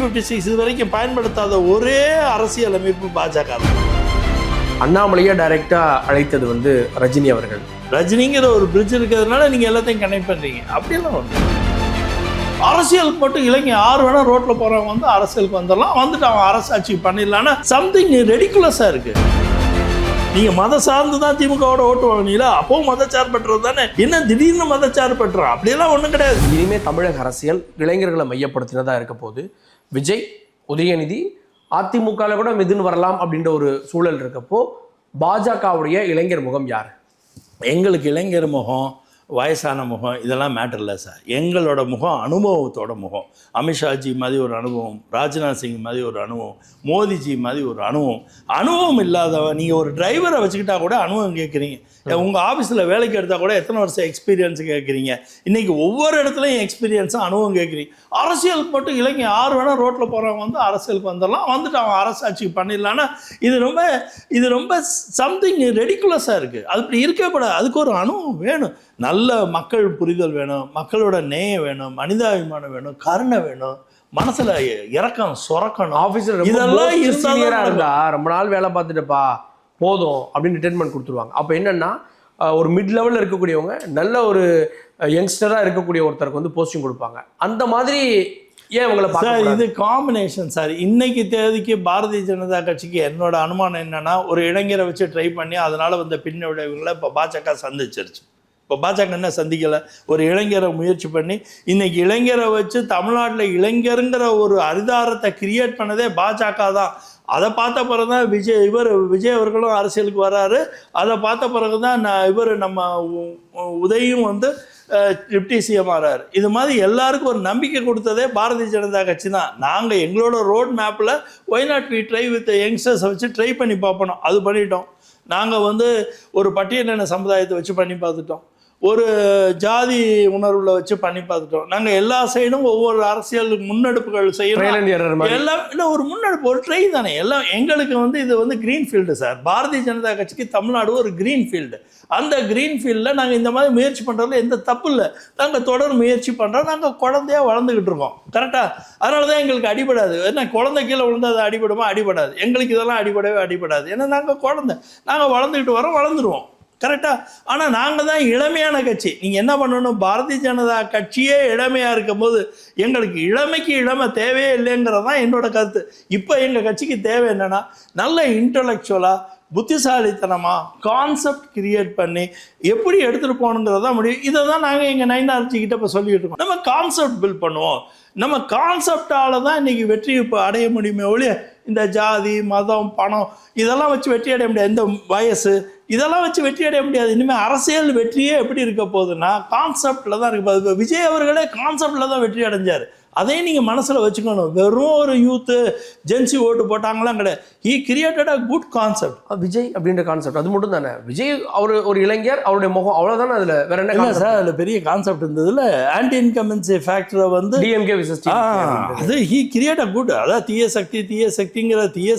R256 இது வரைக்கும் பயன்படுத்தாத ஒரே அரசியல் அமைப்பு பாஜக தான். அண்ணாமலையை டைரக்டா அழைத்தது வந்து ரஜினி அவர்கள். ரஜினிங்கிற ஒரு பிரிட்ஜ் இருக்கிறதுனால நீங்க எல்லாத்தையும் கனெக்ட் பண்றீங்க. அப்படியெல்லாம் ஒன்று அரசியலுக்கு மட்டும் இல்லைங்க. யார் வேணா ரோட்ல போறவங்க வந்து அரசியலுக்கு வந்துடலாம், வந்துட்டு அவன் அரசாட்சி பண்ணிடலான்னா சம்திங் ரெடிகுலஸா இருக்கு. நீங்க மத சார்ந்து தான் திமுகவோட ஓட்டு வாங்கினீங்களா, அப்பவும் மதச்சார்பற்றது தானே. என்ன திடீர்னு மதச்சார்பற்றோம்? அப்படியெல்லாம் ஒன்றும் கிடையாது. இனிமே தமிழக அரசியல் இளைஞர்களை மையப்படுத்தினதா இருக்க போது. விஜய், உதயநிதி, அதிமுகவில் கூட மிதுன் வரலாம் அப்படின்ற ஒரு சூழல் இருக்கப்போ பாஜகவுடைய இளைஞர் முகம் யார்? எங்களுக்கு இளைஞர் முகம், வயசான முகம் இதெல்லாம் மேட்டர் இல்லை சார். எங்களோட முகம் அனுபவத்தோட முகம். அமித்ஷாஜி மாதிரி ஒரு அனுபவம், ராஜ்நாத் சிங் மாதிரி ஒரு அனுபவம், மோடிஜி மாதிரி ஒரு அனுபவம். அனுபவம் இல்லாதவன் நீங்கள் ஒரு டிரைவரை வச்சுக்கிட்டா கூட அனுபவம் கேட்குறீங்க. உங்கள் ஆஃபீஸில் வேலைக்கு எடுத்தால் கூட எத்தனை வருஷம் எக்ஸ்பீரியன்ஸ் கேட்குறீங்க. இன்றைக்கி ஒவ்வொரு இடத்துலையும் எக்ஸ்பீரியன்ஸும் அனுபவம் கேட்குறீங்க. அரசியலுக்கு மட்டும் இல்லைங்க. யார் வேணால் ரோட்டில் போகிறவங்க வந்து அரசியலுக்கு வந்துடலாம், வந்துட்டு அவன் அரசாட்சிக்கு பண்ணிடலான்னா இது ரொம்ப சம்திங் ரெடிகுலஸாக இருக்குது. அது இப்படி இருக்கவே கூடாது. அதுக்கு ஒரு அனுபவம் வேணும். நல்ல மக்கள் புரிதல் வேணும், மக்களோட நேயம் வேணும், மனிதாபிமானம் வேணும், கருணை வேணும், மனசுல இறக்கம் சொரக்கணும். ஆஃபீஸில் இதெல்லாம் இருந்தா ரொம்ப நாள் வேலை பார்த்துட்டுப்பா போதும் அப்படின்னு ரிட்டைர்மெண்ட் கொடுத்துருவாங்க. அப்போ என்னன்னா ஒரு மிட் லெவலில் இருக்கக்கூடியவங்க நல்ல ஒரு யங்ஸ்டராக இருக்கக்கூடிய ஒருத்தருக்கு வந்து போஸ்டிங் கொடுப்பாங்க. அந்த மாதிரி ஏன் அவங்கள பார்க்க? இது காம்பினேஷன் சார். இன்னைக்கு தேதிக்கு பாரதிய ஜனதா கட்சிக்கு என்னோட அனுமானம் என்னன்னா, ஒரு இளைஞரை வச்சு ட்ரை பண்ணி அதனால வந்த பின்னடைவுகளை இப்போ பாஜக சந்திச்சிருச்சு. இப்போ பாஜக என்ன சந்திக்கலை, ஒரு இளைஞரை முயற்சி பண்ணி இன்னைக்கு இளைஞரை வச்சு தமிழ்நாட்டில் இளைஞருங்கிற ஒரு அரிதாரத்தை கிரியேட் பண்ணதே பாஜக தான். அதை பார்த்த பிறகு தான் விஜய் அவர்களும் அரசியலுக்கு வர்றாரு. அதை பார்த்த பிறகு தான் நம்ம உதயும் வந்து டிப்டி சிஎம் ஆகிறார். இது மாதிரி எல்லாருக்கும் ஒரு நம்பிக்கை கொடுத்ததே பாரதிய ஜனதா கட்சி தான். நாங்கள் எங்களோட ரோட் மேப்பில் why not we try with யங்ஸ்டர்ஸை வச்சு ட்ரை பண்ணி பார்ப்போம். அது பண்ணிட்டோம். நாங்கள் வந்து ஒரு பட்டியலின சமுதாயத்தை வச்சு பண்ணி பார்த்துட்டோம், ஒரு ஜாதி உணர்வுல வச்சு பண்ணி பார்த்துட்டோம். நாங்கள் எல்லா சைடும் ஒவ்வொரு அரசியல் முன்னெடுப்புகள் செய்யணும். எல்லாம் இல்லை, ஒரு முன்னெடுப்பு, ஒரு ட்ரை தானே எல்லாம். எங்களுக்கு வந்து இது வந்து green field sir. Bharatiya Janata கட்சிக்கு தமிழ்நாடு ஒரு கிரீன் ஃபீல்டு. அந்த கிரீன் ஃபீல்டில் நாங்கள் இந்த மாதிரி முயற்சி பண்ணுறதுல எந்த தப்பு இல்லை. நாங்கள் தொடர் முயற்சி பண்ணுறோம். நாங்கள் குழந்தையாக வளர்ந்துக்கிட்டு இருக்கோம். கரெக்டாக? அதனால தான் எங்களுக்கு அடிபடாது. ஏன்னா குழந்தை கீழே விழுந்து அது அடிபடுமா? அடிபடாது. எங்களுக்கு இதெல்லாம் அடிபடாது. ஏன்னா நாங்கள் நாங்கள் வளர்ந்துக்கிட்டு வரோம், வளர்ந்துருவோம். கரெக்டாக? ஆனால் நாங்கள் தான் இளமையான கட்சி. நீங்கள் என்ன பண்ணணும், பாரதிய ஜனதா கட்சியே இளமையாக இருக்கும் போது எங்களுக்கு இளமைக்கு இளமை தேவையே இல்லைங்கிறது தான் என்னோட கருத்து. இப்போ எங்கள் கட்சிக்கு தேவை என்னென்னா, நல்ல இன்டலெக்சுவலாக புத்திசாலித்தனமாக கான்செப்ட் கிரியேட் பண்ணி எப்படி எடுத்துகிட்டு போகணுங்கிறது தான் முடியும். இதை தான் நாங்கள் எங்கள் நைனார்ஜிக்கிட்ட இப்போ சொல்லிக்கிட்டு இருக்கோம். நம்ம கான்செப்ட் பில்ட் பண்ணுவோம். நம்ம கான்செப்டால் தான் இன்றைக்கி வெற்றி இப்போ அடைய முடியுமே ஒழிய இந்த ஜாதி, மதம், பணம் இதெல்லாம் வச்சு வெற்றி அடைய முடியாது. இந்த வயசு இதெல்லாம் வச்சு வெற்றி அடைய முடியாது. இனிமேல் அரசியல் வெற்றியே எப்படி இருக்க போகுதுன்னா கான்செப்டில் தான் இருக்க போகுது. விஜய் அவர்களே கான்செப்டில் தான் வெற்றி அடைஞ்சார். அதையும் நீங்கள் மனசில் வச்சுக்கணும். வெறும் ஒரு யூத்து ஜென்சி ஓட்டு போட்டாங்களாம் கிடையாது. He created a good concept. Vijay அப்படின்ற கான்செப்ட் அது மட்டும் தானே. விஜய் அவர் ஒரு இளைஞர், அவருடைய முகம், அவ்வளோதானே. அதில் வேற என்ன சார், அதில் பெரிய கான்செப்ட் இருந்ததுல ஆன்டி இன்கம்பன்சி ஃபேக்டரை வந்து டிஎம்கே விசஸ் அது ஹீ கிரியேட் அ குட். அதாவது தீய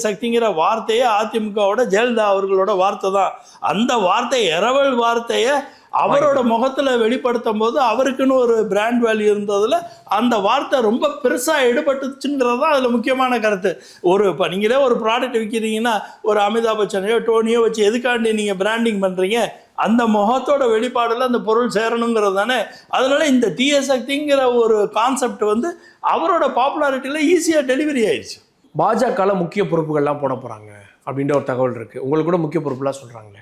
சக்திங்கிற வார்த்தையே அதிமுகவோட ஜெயலலிதா அவர்களோட வார்த்தை தான். அந்த வார்த்தை இரவல் வார்த்தையை அவரோட முகத்தில் வெளிப்படுத்தும் போது அவருக்குன்னு ஒரு பிராண்ட் வேல்யூ இருந்ததில் அந்த வார்த்தை ரொம்ப பெருசாக எடுபட்டுச்சுங்கிறது தான் அதில் முக்கியமான கருத்து. இப்போ நீங்களே ஒரு ப்ராடக்ட் விற்கிறீங்கன்னா ஒரு அமிதாப் பச்சனையோ டோனியோ வச்சு எதுக்காண்டி நீங்கள் பிராண்டிங் பண்ணுறீங்க? அந்த முகத்தோட வெளிப்பாடில் அந்த பொருள் சேரணுங்கிறது தானே. அதனால இந்த தீய சக்திங்கிற ஒரு கான்செப்ட் வந்து அவரோட பாப்புலாரிட்டியில் ஈஸியாக டெலிவரி ஆயிடுச்சு. பாஜகவில் முக்கிய பொறுப்புகள்லாம் போட போகிறாங்க அப்படின்ற ஒரு தகவல் இருக்குது. உங்களுக்கு கூட முக்கிய பொறுப்புலாம் சொல்கிறாங்களே?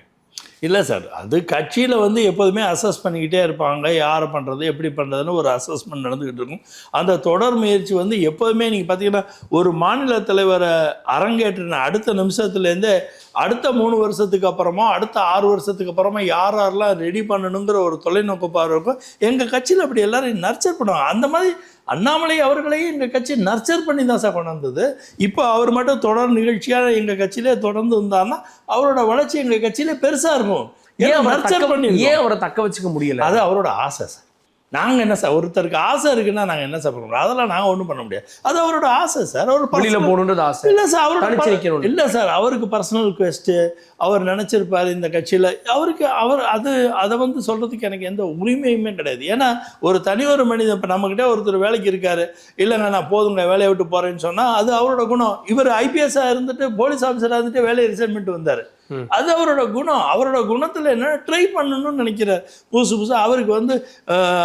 இல்லை சார், அது கட்சியில் வந்து எப்போதுமே அசஸ் பண்ணிக்கிட்டே இருப்பாங்க. யாரை பண்ணுறது, எப்படி பண்ணுறதுன்னு ஒரு அசஸ்மெண்ட் நடந்துக்கிட்டு இருக்கும். அந்த தொடர் முயற்சி வந்து எப்போதுமே நீங்கள் பார்த்தீங்கன்னா ஒரு மாநில தலைவரை அரங்கேற்றின அடுத்த நிமிஷத்துலேருந்தே அடுத்த 3 வருஷத்துக்கு அப்புறமா அடுத்த 6 வருஷத்துக்கு அப்புறமா யாரெல்லாம் ரெடி பண்ணணுங்கிற ஒரு தொலைநோக்கு பார்வை இருக்கும். எங்கள் கட்சியில் அப்படி எல்லாரும் நர்ச்சர் பண்ணுவாங்க. அந்த மாதிரி அண்ணாமலை அவர்களையும் எங்கள் கட்சி நர்ச்சர் பண்ணி தான் சார் கொண்டு வந்தது. இப்போ அவர் மட்டும் தொடர் நிகழ்ச்சியாக எங்கள் கட்சியிலே தொடர்ந்து இருந்தாருன்னா அவரோட வளர்ச்சி எங்கள் கட்சியிலே பெருசாக இருக்கும். ஏன் அவரை தக்க வச்சுக்க முடியல? அது அவரோட ஆசை சார். நாங்கள் என்ன சார், ஒருத்தருக்கு ஆசை இருக்குன்னா நாங்கள் என்ன சார் பண்ண முடியும்? அதெல்லாம் நாங்கள் ஒன்றும் பண்ண முடியாது. அது அவரோட ஆசை சார். அவர் வெளியில போகணுன்றது ஆசை இல்லை சார், அவரோட தனிச்சு நிக்கணும். இல்லை சார், அவருக்கு பர்சனல் குவெஸ்ட்டு அவர் நினச்சிருப்பார் இந்த கட்சியில். அவர் அதை வந்து சொல்கிறதுக்கு எனக்கு எந்த உரிமையுமே கிடையாது. ஏன்னா ஒரு தனி ஒரு மனிதன் இப்போ நம்மக்கிட்ட ஒருத்தர் வேலைக்கு இருக்காரு, இல்லைங்க நான் போதுங்க வேலையை விட்டு போகிறேன்னு சொன்னால் அது அவரோட குணம். இவர் ஐபிஎஸ்ஸாக இருந்துட்டு போலீஸ் ஆஃபீஸராக இருந்துட்டு வேலையை ரிசைன் பண்ணிட்டு வந்தார். அது அவரோட குணம். அவரோட குணத்தில் என்ன ட்ரை பண்ணணும்னு நினைக்கிறார் புதுசாக. அவருக்கு வந்து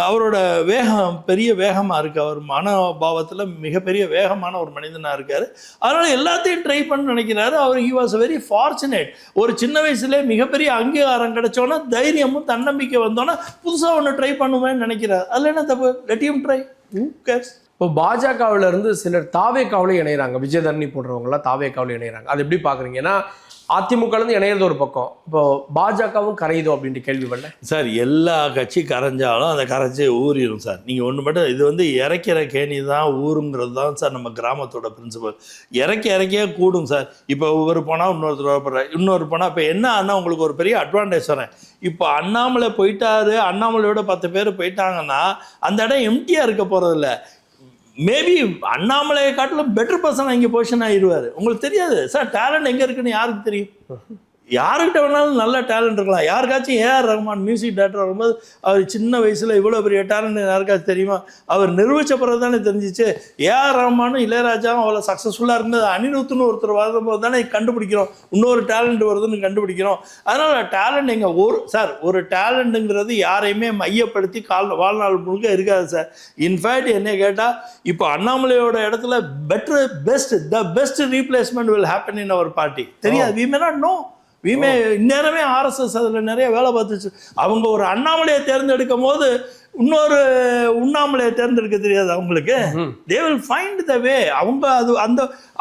அவரோட வேகம் பெரிய வேகமாக இருக்குது. அவர் மனோபாவத்தில் மிகப்பெரிய வேகமான ஒரு மனிதனாக இருக்கார். அதனால் எல்லாத்தையும் ட்ரை பண்ண நினைக்கிறாரு. அவர் ஹி வாஸ் வெரி ஃபார்ச்சுனேட். ஒரு சின்ன வயசுலேயே மிகப்பெரிய அங்கீகாரம் கிடைச்சோன்னா தைரியமும் தன்னம்பிக்கை வந்தோன்னா புதுசாக ஒன்று ட்ரை பண்ணுவேன்னு நினைக்கிறார். அதில் என்ன தப்பு? Let him try. இப்போ பாஜகவில் இருந்து சிலர் தாவேக்காவில இணைகிறாங்க. விஜயதரணி போன்றவங்கலாம் தாவேக்காவில இணைகிறாங்க. அது எப்படி பார்க்குறீங்க? ஏன்னா அதிமுகலேருந்து இணையிறது ஒரு பக்கம், இப்போ பாஜகவும் கரையுதோ அப்படின்ட்டு கேள்வி பண்ணல சார். எல்லா கட்சி கரைஞ்சாலும் அந்த கரைச்சி ஊறிடும் சார். நீங்கள் ஒன்று மட்டும், இது வந்து இறக்கிற கேணி தான் ஊருங்கிறது தான் சார் நம்ம கிராமத்தோட பிரின்சிபல். இறக்கியே கூடும் சார். இப்போ ஒவ்வொரு போனால் இன்னொருத்தர் வரப்படுறாரு, இன்னொரு போனால் இப்போ என்ன ஆனால் உங்களுக்கு ஒரு பெரிய அட்வான்டேஜ் வரேன். இப்போ அண்ணாமலை போயிட்டாரு, அண்ணாமலையோட 10 பேர் போயிட்டாங்கன்னா அந்த இடம் எம்டியாக இருக்க போகிறதில்ல. மேபி அண்ணாமலையை காட்டிலும் பெட்டர் பர்சனாக இங்கே பொசிஷன் ஆகிடுவார். உங்களுக்கு தெரியாது சார், டேலண்ட் எங்கே இருக்குன்னு யாருக்கு தெரியும்? யாருக்கிட்ட வேணாலும் நல்ல டேலண்ட் இருக்கலாம். யாருக்காச்சும் ஏஆர் ரஹ்மான் மியூசிக் டேரக்டர் வரும்போது அவர் சின்ன வயசில் இவ்வளோ பெரிய டேலண்ட் யாருக்காச்சும் தெரியுமா? அவர் நிரூபித்த பிறகு தானே தெரிஞ்சிச்சு. ஏஆர் ரஹ்மானும் இளையராஜாவும் அவ்வளோ சக்ஸஸ்ஃபுல்லாக இருந்தது. அனிருத்துன்னு ஒருத்தர் வரும்போது தானே கண்டுபிடிக்கிறோம், இன்னொரு டேலண்ட் வருதுன்னு கண்டுபிடிக்கிறோம். அதனால் டேலண்ட் எங்கள் ஒரு டேலண்ட்டுங்கிறது யாரையுமே மையப்படுத்தி வாழ்நாள் முழுக்க இருக்காது சார். இன்ஃபேக்ட் என்னை கேட்டால் இப்போ அண்ணாமலையோட இடத்துல the best replacement will happen in our party. தெரியாது, வி மே நாட் நோ. இந்நேரமே ஆர்எஸ்எஸ் அதில் நிறைய வேலை பார்த்துச்சு. அவங்க ஒரு அண்ணாமலையை தேர்ந்தெடுக்கும் போது இன்னொரு உண்ணாமலையை தேர்ந்தெடுக்க தெரியாது அவங்களுக்கு. தே வில் ஃபைண்ட் த வே. அவங்க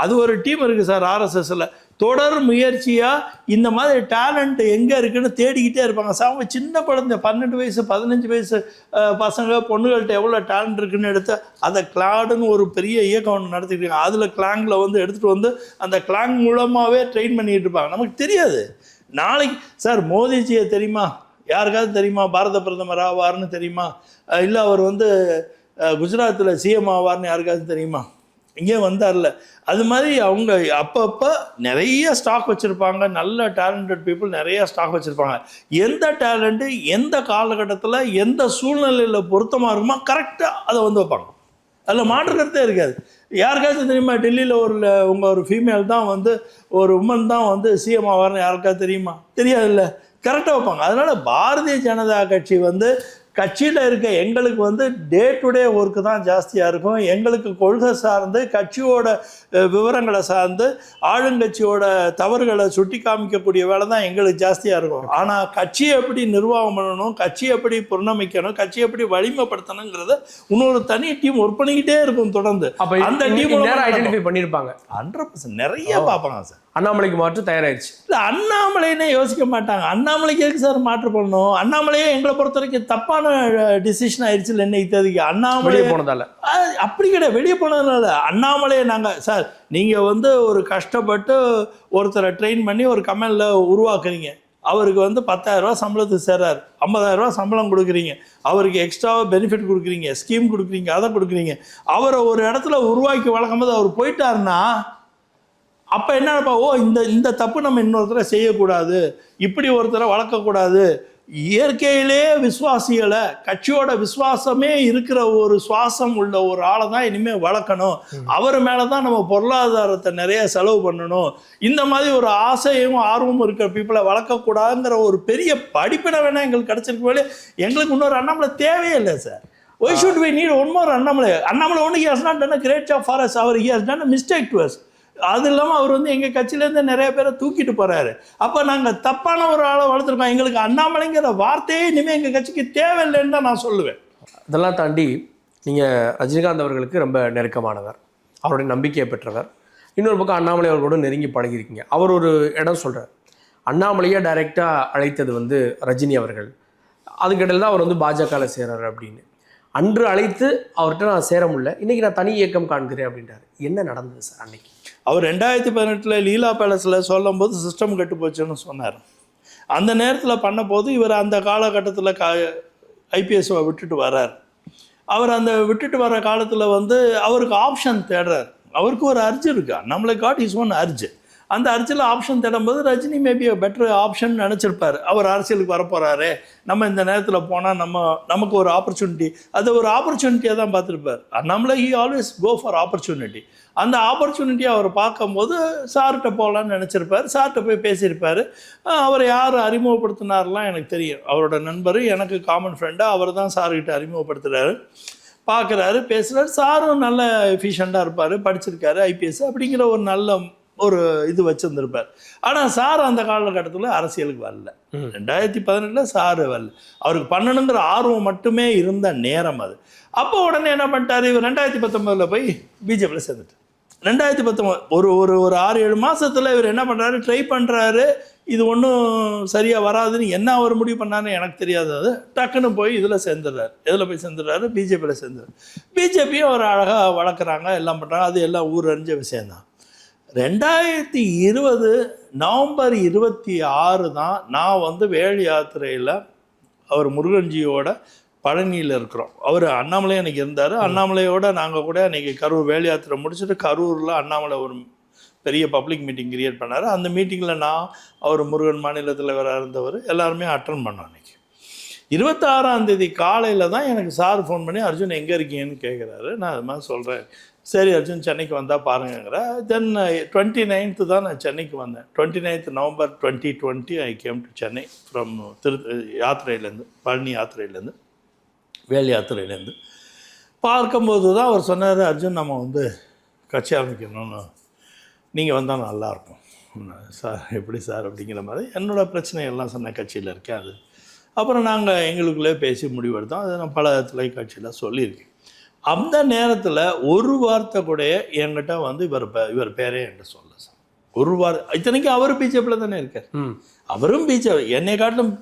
அது ஒரு டீம் இருக்குது சார் ஆர்எஸ்எஸ்ல. தொடர் முயற்சியாக இந்த மாதிரி டேலண்ட் எங்கே இருக்குன்னு தேடிக்கிட்டே இருப்பாங்க சார். அவங்க சின்ன குழந்தை 12 வயசு 15 வயசு பசங்க பொண்ணுகள்கிட்ட எவ்வளோ டேலண்ட் இருக்குன்னு எடுத்து அதை கிளாடுன்னு ஒரு பெரிய இயக்கம் ஒன்று நடத்திட்டு இருக்காங்க. அதில் கிளாங்கில் வந்து எடுத்துகிட்டு வந்து அந்த கிளாங் மூலமாகவே ட்ரெயின் பண்ணிக்கிட்டு இருப்பாங்க. நமக்கு தெரியாது. நாளைக்கு சார் மோடிஜியை தெரியுமா? யாருக்காவது தெரியுமா பாரத பிரதமர் ஆவார்னு தெரியுமா? இல்லை அவர் வந்து குஜராத்தில் சிஎம் ஆவார்னு யாருக்காவது தெரியுமா? இங்கே வந்தார்ல. அது மாதிரி அவங்க அப்பப்போ நிறைய ஸ்டாக் வச்சுருப்பாங்க. நல்ல டேலண்டட் பீப்புள் நிறைய ஸ்டாக் வச்சுருப்பாங்க. எந்த டேலண்ட்டு எந்த காலகட்டத்தில் எந்த சூழ்நிலையில் பொருத்தமாக இருக்குமோ கரெக்டாக அதை வந்து வைப்பாங்க. அதில் மாற்றுக்கிறதே இருக்காது. யாருக்காச்சும் தெரியுமா டெல்லியில் ஒரு ஃபீமேல் தான் வந்து ஒரு உமன் தான் வந்து சிஎம் ஆவார்னு யாருக்காவது தெரியுமா? தெரியாதுல்ல. கரெக்டாக வைப்பாங்க. அதனால் பாரதிய ஜனதா கட்சி வந்து கட்சியில் இருக்க எங்களுக்கு வந்து டே டு டே ஒர்க்கு தான் ஜாஸ்தியாக இருக்கும். எங்களுக்கு கொள்கை சார்ந்து கட்சியோட விவரங்களை சார்ந்து ஆளுங்கட்சியோட தவறுகளை சுட்டி காமிக்கக்கூடிய வேலை தான் எங்களுக்கு ஜாஸ்தியாக இருக்கும். ஆனால் கட்சியை எப்படி நிர்வாகம் பண்ணணும், கட்சியை எப்படி புறணமிக்கணும், கட்சியை எப்படி வலிமைப்படுத்தணுங்கிறத இன்னொரு தனி டீம் ஒர்க் பண்ணிக்கிட்டே இருக்கும் தொடர்ந்து. அந்த டீம் ஐடென்டிஃபை பண்ணியிருப்பாங்க. 100% நிறைய பார்ப்பாங்க சார். அண்ணாமலைக்கு மாற்று தயாராகிடுச்சு. இல்லை அண்ணாமலைன்னே யோசிக்க மாட்டாங்க. அண்ணாமலைக்கு எதுக்கு சார் மாற்று பண்ணணும்? அண்ணாமலையே எங்களை பொறுத்த வரைக்கும் தப்பான டிசிஷன் ஆயிடுச்சு இல்லை என்ன இத்ததிக்கு. அண்ணாமலை போனதால அப்படி கிடையாது, வெளியே போனதுனால. அண்ணாமலையை நாங்கள் சார் நீங்கள் வந்து ஒரு கஷ்டப்பட்டு ஒருத்தரை ட்ரெயின் பண்ணி ஒரு கமெண்டில் உருவாக்குறீங்க. அவருக்கு வந்து 10,000 ரூபா சம்பளத்துக்கு சேர்றாரு, 50,000 ரூபா சம்பளம் கொடுக்குறீங்க, அவருக்கு எக்ஸ்ட்ராவாக பெனிஃபிட் கொடுக்குறீங்க, ஸ்கீம் கொடுக்குறீங்க, அதை கொடுக்குறீங்க. அவரை ஒரு இடத்துல உருவாக்கி வளர்க்கும் போது அவர் போயிட்டாருன்னா அப்போ என்னப்பா, ஓ இந்த தப்பு நம்ம இன்னொருத்தரை செய்யக்கூடாது, இப்படி ஒருத்தரை வளர்க்கக்கூடாது. இயற்கையிலே விசுவாசிகளை கட்சியோட விசுவாசமே இருக்கிற ஒரு சுவாசம் உள்ள ஒரு ஆளை தான் இனிமேல் வளர்க்கணும். அவர் மேலே தான் நம்ம பொருளாதாரத்தை நிறைய செலவு பண்ணணும். இந்த மாதிரி ஒரு ஆசையும் ஆர்வமும் இருக்கிற பீப்புளை வளர்க்கக்கூடாதுங்கிற ஒரு பெரிய படிப்பினை வேணால் எங்களுக்கு கிடச்சிருக்க போலே. எங்களுக்கு இன்னொரு அண்ணாமலை தேவையே இல்லை sir. Why should we need one more Annamalai? Annamalai ஒன்று he has not done a great job for us. Or he has done a mistake to us. அது இல்லாமல் அவர் வந்து எங்கள் கட்சியிலேருந்து நிறைய பேரை தூக்கிட்டு போகிறாரு. அப்போ நாங்கள் தப்பான ஒரு ஆளை வளர்த்துருக்கோம். எங்களுக்கு அண்ணாமலைங்கிற வார்த்தையே இனிமேல் எங்கள் கட்சிக்கு தேவையில்லைன்னு தான் நான் சொல்லுவேன். இதெல்லாம் தாண்டி நீங்கள் ரஜினிகாந்த் அவர்களுக்கு ரொம்ப நெருக்கமானவர், அவருடைய நம்பிக்கையை பெற்றவர். இன்னொரு பக்கம் அண்ணாமலை அவர்களோட நெருங்கி பழகிருக்கீங்க. அவர் ஒரு இடம் சொல்கிறார், அண்ணாமலையை டைரெக்டாக அழைத்தது வந்து ரஜினி அவர்கள், அதுக்கிடையில் தான் அவர் வந்து பாஜகவில் சேரார் அப்படின்னு. அன்று அழைத்து அவர்கிட்ட நான் சேர முடியல, இன்றைக்கி நான் தனி இயக்கம் காண்கிறேன் அப்படின்றார். என்ன நடந்தது சார் அன்னைக்கு? அவர் 2018 லீலா பேலஸில் சொல்லும் போது சிஸ்டம் கெட்டு போச்சுன்னு சொன்னார். அந்த நேரத்தில் பண்ண போது இவர் அந்த காலகட்டத்தில் ஐபிஎஸ்ஸை விட்டுட்டு வர்றார். அவர் அந்த விட்டுட்டு வர காலத்தில் வந்து அவருக்கு ஆப்ஷன் தேடுறாரு. அவருக்கு ஒரு அர்ஜ் இருக்கா, நம்மளை காட் இஸ் ஒன் அர்ஜ். அந்த அர்ஜில் ஆப்ஷன் தேடும்போது ரஜினி மேபி பெட்டர் ஆப்ஷன் நினச்சிருப்பார். அவர் அரசியலுக்கு வரப்போகிறாரு, நம்ம இந்த நேரத்தில் போனால் நமக்கு ஒரு ஆப்பர்ச்சுனிட்டி, அது ஒரு ஆப்பர்ச்சுனிட்டியாக தான் பார்த்துருப்பார். நம்மளை he always go for opportunity. அந்த ஆப்பர்ச்சுனிட்டியை அவர் பார்க்கும்போது சார்கிட்ட போகலான்னு நினச்சிருப்பார். சார்கிட்ட போய் பேசியிருப்பார். அவர் யார் அறிமுகப்படுத்தினார்லாம் எனக்கு தெரியும். அவரோட நண்பர், எனக்கு காமன் ஃப்ரெண்டாக அவர் தான் சார்கிட்ட அறிமுகப்படுத்துகிறாரு. பார்க்குறாரு, பேசுகிறாரு. சாரும் நல்ல எஃபிஷியண்ட்டாக இருப்பார், படிச்சிருக்காரு, ஐபிஎஸ் அப்படிங்கிற ஒரு நல்ல ஒரு இது வச்சுருந்துருப்பார். ஆனால் சார் அந்த காலகட்டத்தில் அரசியலுக்கு வரல. 2018 சார் வரல. அவருக்கு பண்ணணுங்கிற ஆர்வம் மட்டுமே இருந்த நேரம் அது. அப்போ உடனே என்ன பண்ணிட்டார், இவர் 2019 போய் பிஜேபியில் சேர்ந்துட்டார். 2019 ஒரு 6-7 மாதத்தில் இவர் என்ன பண்ணுறாரு, ட்ரை பண்ணுறாரு. இது ஒன்றும் சரியாக வராதுன்னு என்ன அவர் முடிவு பண்ணாருன்னு எனக்கு தெரியாது. அது டக்குன்னு போய் இதில் சேர்ந்துடுறாரு. எதில் போய் சேர்ந்துடுறாரு, பிஜேபியில் சேர்ந்துடுறாரு. பிஜேபியும் அவர் அழகாக வளர்க்குறாங்க, எல்லாம் பண்ணுறாங்க. அது எல்லாம் ஊர் அறிஞ்ச விஷயந்தான். 2020 நவம்பர் 26 தான் நான் வந்து வேல் யாத்திரையில் அவர் முருகன்ஜியோட பழனியில் இருக்கிறோம். அவர் அண்ணாமலையும் எனக்கு இருந்தார். அண்ணாமலையோட நாங்கள் கூட அன்றைக்கி கரூர் வேல் யாத்திரை முடிச்சுட்டு கரூரில் அண்ணாமலை ஒரு பெரிய பப்ளிக் மீட்டிங் கிரியேட் பண்ணார். அந்த மீட்டிங்கில் நான், அவர் முருகன் மாநில தலைவராக இருந்தவர் எல்லாருமே அட்டன் பண்ணோம். அன்றைக்கி 26ஆம் தேதி காலையில் தான் எனக்கு சார் ஃபோன் பண்ணி, அர்ஜுன் எங்கே இருக்கீங்கன்னு கேட்குறாரு. நான் அது மாதிரி சொல்கிறேன். சரி அர்ஜுன், சென்னைக்கு வந்தால் பாருங்கிற. தென் 29th தான் நான் சென்னைக்கு வந்தேன். 29th November 2020 I came to Chennai from யாத்திரையிலேருந்து, பழனி யாத்திரையிலேருந்து, வேல் யாத்திரையிலேருந்து. பார்க்கும்போது தான் அவர் சொன்னார், அர்ஜுன் நம்ம வந்து கட்சி ஆரம்பிக்கணும்னு, நீங்கள் வந்தால் நல்லாயிருக்கும். சார் எப்படி சார் அப்படிங்கிற மாதிரி என்னோடய பிரச்சனையெல்லாம் சொன்ன, கட்சியில் இருக்கேன் அது. அப்புறம் நாங்கள் எங்களுக்குள்ளே பேசி முடிவெடுத்தோம். அதை நான் பல தொலைக்காட்சியில் சொல்லியிருக்கேன். அந்த நேரத்தில் ஒரு வார்த்தை கூட என்கிட்ட வந்து இவர் பேரே என்கிட்ட சொல்ல சார். ஒரு வார்த்தை. இத்தனைக்கு அவர் பிஜேபியில் தானே இருக்கார். அவரும் பிஜேபி என்னை காட்டிலும்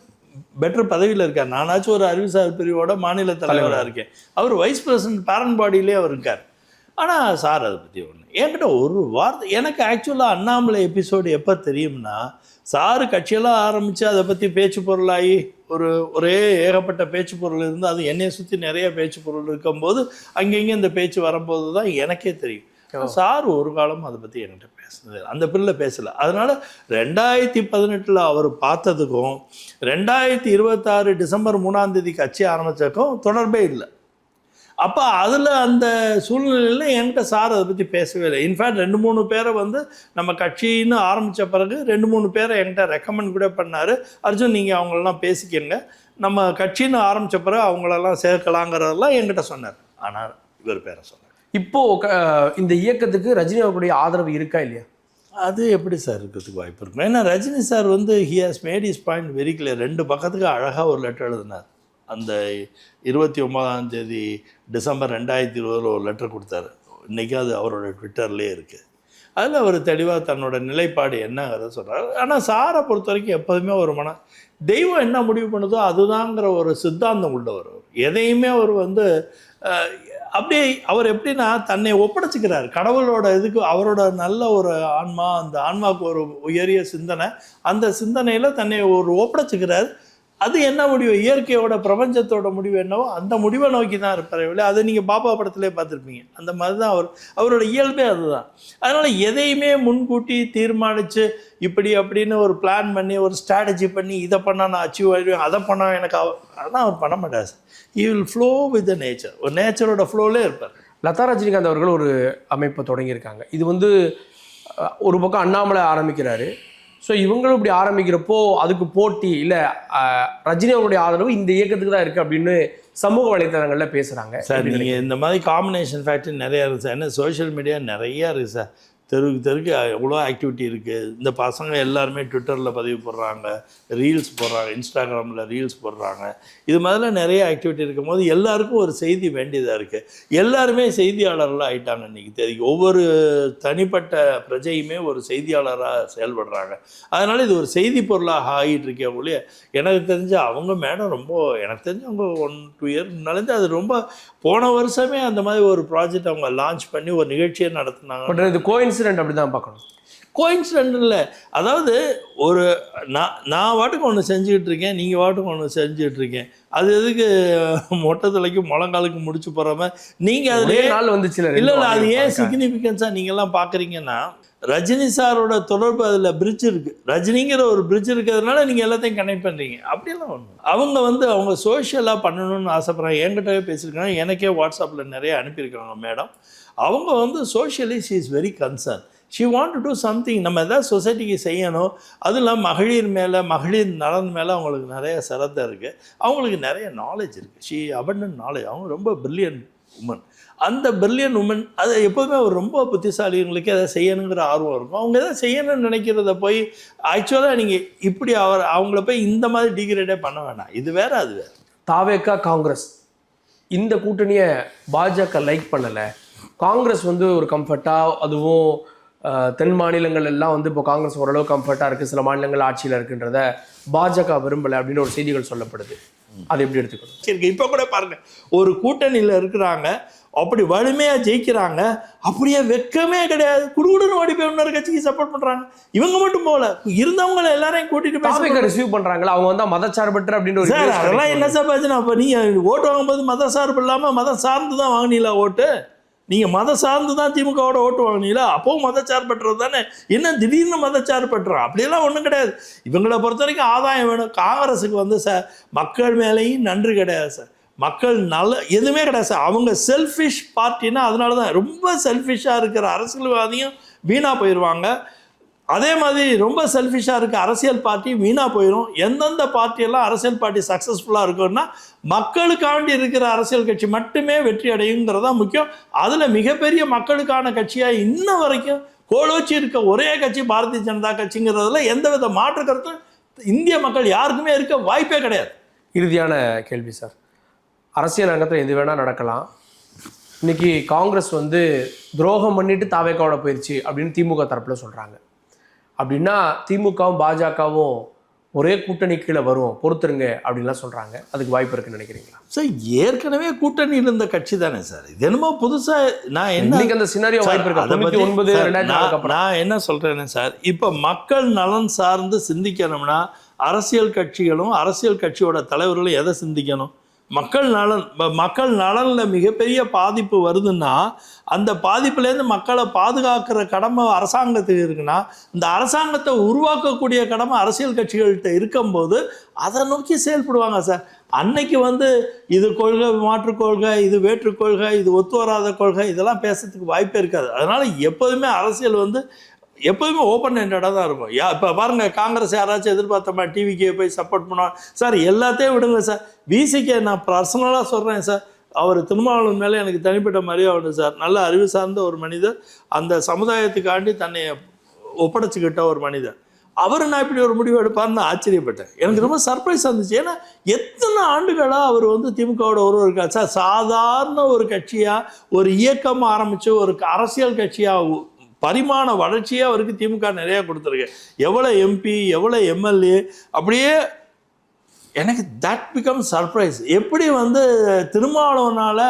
பெட்டர் பதவியில் இருக்கார். நானாச்சும் ஒரு அறிவுசார் பிரிவோட மாநில தலைவராக இருக்கேன். அவர் வைஸ் பிரசிடென்ட் பேரண்ட் பாடியிலே அவர் இருக்கார். ஆனால் சார் அதை பற்றி ஒன்று என்கிட்ட ஒரு வார்த்தை. எனக்கு ஆக்சுவலாக அண்ணாமலை எபிசோடு எப்போ தெரியும்னா, சாரு கட்சியெல்லாம் ஆரம்பித்து அதை பற்றி பேச்சு பொருளாகி ஒரே ஏகப்பட்ட பேச்சு பொருள் இருந்து, அது என்னை சுற்றி நிறைய பேச்சு பொருள் இருக்கும்போது அங்கங்கே இந்த பேச்சு வரும்போது தான் எனக்கே தெரியும். சார் ஒரு காலம் அதை பற்றி என்கிட்ட பேசுனது, அந்த பில்ல பேசலை. அதனால் 2018 அவர் பார்த்ததுக்கும் 2026 டிசம்பர் 3ஆம் தேதி கட்சி ஆரம்பித்ததுக்கும் தொடர்பே இல்லை. அப்போ அதில் அந்த சூழ்நிலையில் என்கிட்ட சார் அதை பற்றி பேசவே இல்லை. இன்ஃபேக்ட் 2-3 பேரை வந்து நம்ம கட்சின்னு ஆரம்பித்த பிறகு 2-3 பேரை என்கிட்ட ரெக்கமெண்ட் கூட பண்ணார். அர்ஜுன் நீங்கள் அவங்களெல்லாம் பேசிக்கங்க, நம்ம கட்சின்னு ஆரம்பித்த பிறகு அவங்களெல்லாம் சேர்க்கலாங்கிறதெல்லாம் என்கிட்ட சொன்னார். ஆனால் இவர் பேரை சொன்னார். இப்போது இந்த இயக்கத்துக்கு ரஜினி அவர்களுடைய ஆதரவு இருக்கா இல்லையா? அது எப்படி சார் இருக்கிறதுக்கு வாய்ப்பு இருக்கும்? ஏன்னா ரஜினி சார் வந்து he has made is point very clear. 2 பக்கத்துக்கு அழகாக ஒரு லெட்டர் எழுதினார். அந்த 29ஆம் தேதி டிசம்பர் 2020 ஒரு லெட்டர் கொடுத்தாரு. இன்றைக்கி அது அவரோட ட்விட்டர்லேயே இருக்குது. அதில் அவர் தெளிவாக தன்னோட நிலைப்பாடு என்னங்கிறத சொல்கிறார். ஆனால் சாரை பொறுத்த வரைக்கும் எப்போதுமே ஒரு தெய்வம் என்ன முடிவு பண்ணுதோ அதுதாங்கிற ஒரு சித்தாந்தம் உள்ளவர். எதையுமே அவர் வந்து அப்படியே அவர் எப்படின்னா தன்னை ஒப்படைச்சிக்கிறார் கடவுளோட இதுக்கு. அவரோட நல்ல ஒரு ஆன்மா, அந்த ஆன்மாவுக்கு ஒரு உயரிய சிந்தனை, அந்த சிந்தனையில் தன்னை ஒரு ஒப்படைச்சிக்கிறார். அது என்ன முடிவு, இயற்கையோட பிரபஞ்சத்தோட முடிவு என்னவோ அந்த முடிவை நோக்கி தான் இருப்பார். அதை நீங்கள் பாப்பா படத்திலே பார்த்துருப்பீங்க. அந்த மாதிரி தான் அவரோட இயல்பே அதுதான். அதனால் எதையுமே முன்கூட்டி தீர்மானித்து இப்படி அப்படின்னு ஒரு பிளான் பண்ணி ஒரு ஸ்ட்ராட்டஜி பண்ணி இதை பண்ணால் நான் அச்சீவ் ஆகிடுவேன், அதை பண்ணால் எனக்கு அதெல்லாம் அவர் பண்ண மாட்டார் sir. He will flow with the nature. ஒரு நேச்சரோட ஃப்ளோலே இருப்பார். லதா ரஜினிகாந்த் அவர்கள் ஒரு அமைப்பை தொடங்கியிருக்காங்க. இது வந்து ஒரு பக்கம் அண்ணாமலை ஆரம்பிக்கிறாரு. ஸோ இவங்களும் இப்படி ஆரம்பிக்கிறப்போ அதுக்கு போட்டி இல்லை, ரஜினி அவருடைய ஆதரவு இந்த இயக்கத்துக்கு தான் இருக்குது அப்படின்னு சமூக வலைத்தளங்களில் பேசுகிறாங்க சார். நீங்கள் இந்த மாதிரி காம்பினேஷன் ஃபேக்டர் நிறையா இருக்குது சார். ஏன்னா சோஷியல் மீடியா நிறையா இருக்குது சார். தெருக்கு எவ்வளோ ஆக்டிவிட்டி இருக்குது. இந்த பசங்க எல்லாருமே ட்விட்டரில் பதிவு போடுறாங்க, ரீல்ஸ் போடுறாங்க, இன்ஸ்டாகிராமில் ரீல்ஸ் போடுறாங்க. இது மாதிரிலாம் நிறைய ஆக்டிவிட்டி இருக்கும் போது எல்லாருக்கும் ஒரு செய்தி வேண்டியதாக இருக்குது. எல்லாருமே செய்தியாளர்களாக ஆகிட்டாங்க இன்றைக்கி. தெரியும் ஒவ்வொரு தனிப்பட்ட பிரஜையுமே ஒரு செய்தியாளராக செயல்படுறாங்க. அதனால் இது ஒரு செய்தி பொருளாக ஆகிட்டு இருக்கே ஒழிய எனக்கு தெரிஞ்ச அவங்க மேடம் ரொம்ப எனக்கு தெரிஞ்சு அவங்க 1-2 இயர் முன்னாலேருந்து அது ரொம்ப போன வருஷமே அந்த மாதிரி ஒரு ப்ராஜெக்ட் அவங்க லான்ச் பண்ணி ஒரு நிகழ்ச்சியை நடத்தினாங்க. பட் இது கோஇன்சிடென்ட் அப்படி தான் பார்க்கணும். கோயின்சிடென்ட் இல்லை. அதாவது ஒரு நான் வாட்டுக்கு ஒன்று செஞ்சுக்கிட்டு இருக்கேன், நீங்கள் வாட்டுக்கு ஒன்று செஞ்சுக்கிட்டு இருக்கேன். அது எதுக்கு மொட்டை தலைக்கு முழங்காலுக்கு முடிச்சு போகிறாம நீங்கள் அதில் நாள் வந்துச்சு இல்லை அது ஏன் சிக்னிஃபிகன்ஸாக நீங்கள்லாம் பார்க்குறீங்கன்னா, ரஜினி சாரோட தொடர்பு அதில் பிரிட்ஜ் இருக்குது, ரஜினிங்கிற ஒரு பிரிட்ஜ் இருக்கிறதுனால நீங்கள் எல்லாத்தையும் கனெக்ட் பண்ணுறீங்க. அப்படியெல்லாம் ஒன்று அவங்க சோஷியலாக பண்ணணும்னு ஆசைப்பட்றாங்க. என்கிட்டவே பேசியிருக்காங்க, எனக்கே வாட்ஸ்அப்பில் நிறைய அனுப்பியிருக்காங்க மேடம். அவங்க socially she is very concern, she want to do something. நம்ம எதாவது சொசைட்டிக்கு செய்யணும். அதுவும் இல்லாமல் மகளிர் நலன் மேலே அவங்களுக்கு நிறைய சிரத்தை இருக்குது, அவங்களுக்கு நிறைய நாலேஜ் இருக்குது. She abundant knowledge. அவங்க ரொம்ப பிரில்லியன்ட் உமன். அந்த பிரில்லியன்ட் உமன் அது எப்போதுமே ஒரு ரொம்ப புத்திசாலிங்களுக்கு எதை செய்யணுங்கிற ஆர்வம் இருக்கும். அவங்க எதாவது செய்யணும்னு நினைக்கிறத போய் ஆக்சுவலாக நீங்கள் இப்படி அவங்கள போய் இந்த மாதிரி டிகிரேடே பண்ண வேண்டாம். இது வேறு அது வேறு. தாவேகா காங்கிரஸ் இந்த கூட்டணியை பாஜக லைக் பண்ணலை. காங்கிரஸ் ஒரு கம்ஃபர்ட்டாக, அதுவும் தென் மாநிலங்கள் எல்லாம் இப்போ காங்கிரஸ் ஓரளவு கம்ஃபர்ட்டாக இருக்குது, சில மாநிலங்கள் ஆட்சியில் இருக்குன்றத பாஜக விரும்பலை அப்படின்னு ஒரு செய்திகள் சொல்லப்படுது. அதை எப்படி எடுத்துக்கணும்? சரி, இப்போ கூட பாருங்க, ஒரு கூட்டணியில் இருக்கிறாங்க, அப்படி வலிமையாக ஜெயிக்கிறாங்க, அப்படியே வெக்கமே கிடையாது, குடுகுடுன்னு ஓடி போய் இன்னொரு கட்சிக்கு சப்போர்ட் பண்ணுறாங்க. இவங்க மட்டும் போல, இருந்தவங்களை எல்லாரையும் கூட்டிட்டு போய் ரிசீவ் பண்ணுறாங்களா? அவங்க மதச்சார்பற்ற அப்படின்னு ஒரு சார், அதெல்லாம் என்ன சார் பிரச்சனை? அப்போ நீங்கள் ஓட்டு வாங்கும்போது மத சார்பு இல்லாமல் மதம் சார்ந்து தான் வாங்கினீங்களா ஓட்டு? நீங்கள் மத சார்ந்து தான் திமுகவோட ஓட்டு வாங்கினீங்களா? அப்போவும் மதச்சார்பற்றது தானே. என்ன திடீர்னு மதச்சார்பற்றோம்? அப்படியெல்லாம் ஒன்றும் கிடையாது. இவங்களை பொறுத்த வரைக்கும் ஆதாயம் வேணும். காங்கிரஸுக்கு சார் மக்கள் மேலேயும் நன்றி கிடையாது சார், மக்கள் எதுவுமே கிடையாது சார். அவங்க செல்ஃபிஷ் பார்ட்டின்னா அதனால தான் ரொம்ப செல்ஃபிஷாக இருக்கிற அரசியல்வாதியும் வீணாக போயிடுவாங்க. அதே மாதிரி ரொம்ப செல்ஃபிஷாக இருக்க அரசியல் பார்ட்டி வீணாக போயிடும். எந்தெந்த பார்ட்டியெல்லாம் அரசியல் பார்ட்டி சக்ஸஸ்ஃபுல்லாக இருக்குன்னா மக்களுக்காண்டி இருக்கிற அரசியல் கட்சி மட்டுமே வெற்றி அடையுங்கிறது தான் முக்கியம். அதில் மிகப்பெரிய மக்களுக்கான கட்சியாக இன்ன வரைக்கும் கோலோச்சி இருக்க ஒரே கட்சி பாரதிய ஜனதா கட்சிங்கிறதுல எந்தவித மாற்று கருத்தும் இந்திய மக்கள் யாருக்குமே இருக்க வாய்ப்பே கிடையாது. இறுதியான கேள்வி சார், அரசியல் ரங்கத்தில் எது வேணால் நடக்கலாம். இன்னைக்கு காங்கிரஸ் துரோகம் பண்ணிட்டு தாவேக்காவோட போயிடுச்சு அப்படின்னு திமுக தரப்பில் சொல்கிறாங்க. அப்படின்னா திமுகவும் பாஜகவும் ஒரே கூட்டணி கீழே வரும், பொறுத்துருங்க அப்படின்லாம் சொல்கிறாங்க. அதுக்கு வாய்ப்பு இருக்குன்னு நினைக்கிறீங்களா சார்? ஏற்கனவே கூட்டணியில் இருந்த கட்சி தானே சார், இது என்னமோ புதுசாக நான் என்ன அந்த சினாரியோ வாய்ப்பு இருக்கு. நான் என்ன சொல்கிறேன்னு சார், இப்போ மக்கள் நலன் சார்ந்து சிந்திக்கணும்னா அரசியல் கட்சிகளும் அரசியல் கட்சியோட தலைவர்களும் எதை சிந்திக்கணும்? மக்கள் நலனில் மிகப்பெரிய பாதிப்பு வருதுன்னா அந்த பாதிப்புலேருந்து மக்களை பாதுகாக்கிற கடமை அரசாங்கத்துக்கு இருக்குன்னா இந்த அரசாங்கத்தை உருவாக்கக்கூடிய கடமை அரசியல் கட்சிகள்கிட்ட இருக்கும்போது அதை நோக்கி செயல்படுவாங்க சார். அன்னைக்கு இது கொள்கை, மாற்றுக் கொள்கை, இது வேற்றுக் கொள்கை, இது ஒத்து வராத கொள்கை, இதெல்லாம் பேசுறதுக்கு வாய்ப்பே இருக்காது. அதனால் எப்போதுமே அரசியல் எப்போதுமே ஓப்பன் ஹேண்டடாக தான் இருக்கும். இப்போ பாருங்கள், காங்கிரஸ் யாராச்சும் எதிர்பார்த்தோமா டிவிக்கே போய் சப்போர்ட் பண்ணுவாங்க சார்? எல்லாத்தையும் விடுங்க சார். விசிகே நான் பர்சனலாக சொல்கிறேன் சார், அவர் திருமாவளவன் மேலே எனக்கு தனிப்பட்ட மரியாதை உண்டு சார். நல்ல அறிவு சார்ந்த ஒரு மனிதர், அந்த சமுதாயத்துக்காண்டி தன்னை ஒப்படைச்சிக்கிட்ட ஒரு மனிதர். அவர் நான் இப்படி ஒரு முடிவு எடுப்பார்னு ஆச்சரியப்பட்டேன். எனக்கு ரொம்ப சர்ப்ரைஸ் இருந்துச்சு. ஏன்னா எத்தனை ஆண்டுகளாக அவர் திமுகவோட ஒரு சார் சாதாரண ஒரு கட்சியாக, ஒரு இயக்கம் ஆரம்பித்து ஒரு அரசியல் கட்சியாக பரிமாண வளர்ச்சியாக அவருக்கு திமுக நிறையா கொடுத்துருக்கு. எவ்வளோ எம்பி, எவ்வளோ எம்எல்ஏ, அப்படியே எனக்கு தட் பிகம் சர்ப்ரைஸ். எப்படி திருமாவளவனால்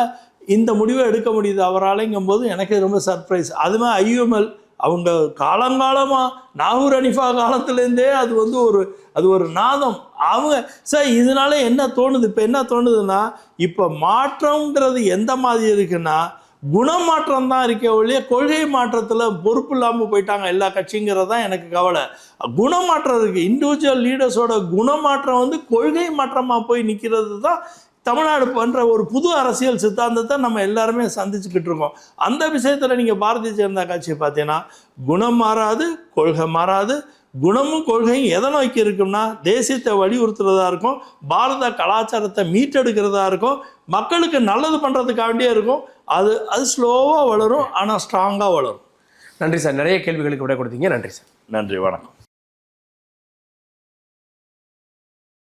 இந்த முடிவை எடுக்க முடியுது அவராலேங்கும்போது எனக்கு ரொம்ப சர்ப்ரைஸ். அதுமாதிரி ஐயுஎம்எல் அவங்க காலங்காலமாக நாகூர் அனிஃபா காலத்துலேருந்தே அது ஒரு நாதம். அவங்க சார் இதனால என்ன தோணுது, இப்போ என்ன தோணுதுன்னா, இப்போ மாற்றங்கிறது எந்த மாதிரி இருக்குன்னா குணமாற்றம் தான் இருக்கே ஒழிய கொள்கை மாற்றத்தில் பொறுப்பு இல்லாமல் போயிட்டாங்க எல்லா கட்சிங்கிறது தான் எனக்கு கவலை. குணமாற்றம் இருக்குது, இண்டிவிஜுவல் லீடர்ஸோட குணமாற்றம் கொள்கை மாற்றமாக போய் நிற்கிறது தான் தமிழ்நாடு பண்ணுற ஒரு புது அரசியல் சித்தாந்தத்தை நம்ம எல்லாருமே சந்திச்சுக்கிட்டு இருக்கோம். அந்த விஷயத்தில் நீங்கள் பாரதிய ஜனதா கட்சி பார்த்தீங்கன்னா குணம் மாறாது, கொள்கை மாறாது. குணமும் கொள்கையும் எதை நோக்கி இருக்கும்னா தேசியத்தை வலியுறுத்துறதா இருக்கும், பாரத கலாச்சாரத்தை மீட்டெடுக்கிறதா இருக்கும், மக்களுக்கு நல்லது பண்ணுறதுக்காண்டியே இருக்கும். அது ஸ்லோவாக வளரும், ஆனால் ஸ்ட்ராங்காக வளரும். நன்றி சார், நிறைய கேள்விகளுக்கு விட கொடுத்தீங்க. நன்றி சார். நன்றி, வணக்கம்.